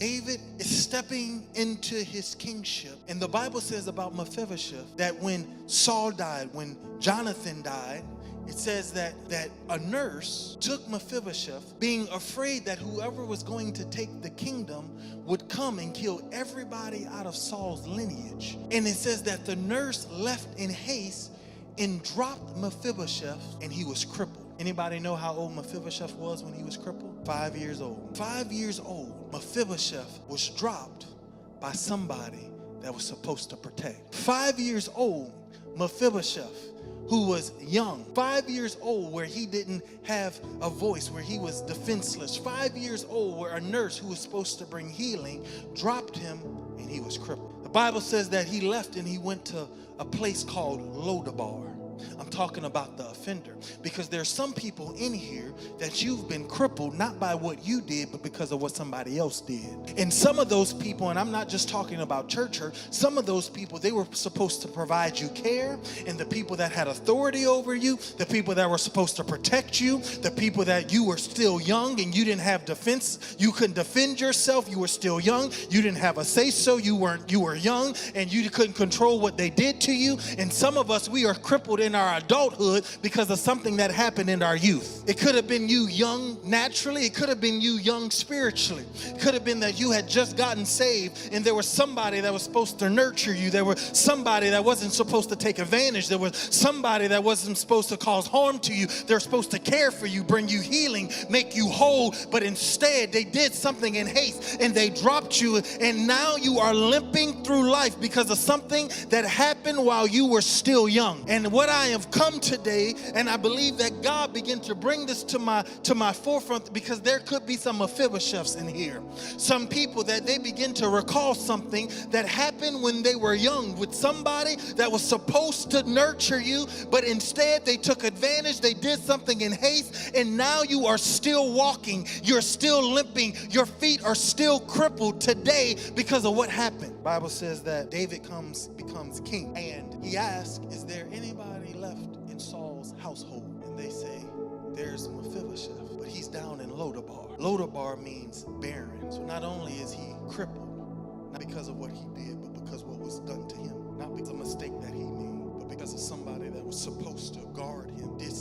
David is stepping into his kingship. And the Bible says about Mephibosheth that when Saul died, when Jonathan died, it says that a nurse took Mephibosheth, being afraid that whoever was going to take the kingdom would come and kill everybody out of Saul's lineage. And it says that the nurse left in haste and dropped Mephibosheth, and he was crippled. Anybody know how old Mephibosheth was when he was crippled? 5 years old. 5 years old, Mephibosheth was dropped by somebody that was supposed to protect. 5 years old, Mephibosheth, who was young, 5 years old, where he didn't have a voice, where he was defenseless, 5 years old, where a nurse who was supposed to bring healing dropped him and he was crippled. The Bible says that he left and he went to a place called Lodabar. I'm talking about the offender, because there's some people in here that you've been crippled not by what you did, but because of what somebody else did. And some of those people, and I'm not just talking about church hurt, some of those people, they were supposed to provide you care, and the people that had authority over you, the people that were supposed to protect you, the people that you were still young and you didn't have defense, you couldn't defend yourself, you were still young, you didn't have a say-so, you were young, and you couldn't control what they did to you. And some of us, we are crippled in our adulthood because of something that happened in our youth. It could have been you young naturally. It could have been you young spiritually. It could have been that you had just gotten saved and there was somebody that was supposed to nurture you. There was somebody that wasn't supposed to take advantage. There was somebody that wasn't supposed to cause harm to you. They're supposed to care for you, bring you healing, make you whole, but instead they did something in haste and they dropped you, and now you are limping through life because of something that happened while you were still young. And what I have come today, and I believe that God began to bring this to my forefront, because there could be some Mephibosheths in here. Some people that they begin to recall something that happened when they were young with somebody that was supposed to nurture you, but instead they took advantage, they did something in haste, and now you are still walking, you're still limping, your feet are still crippled today because of what happened. The Bible says that David becomes king, and he asks, is there anybody left in Saul's household? And they say, there's Mephibosheth, but he's down in Lodabar. Lodabar means barren. So not only is he crippled, not because of what he did, but because of what was done to him. Not because of a mistake that he made, but because of somebody that was supposed to guard him did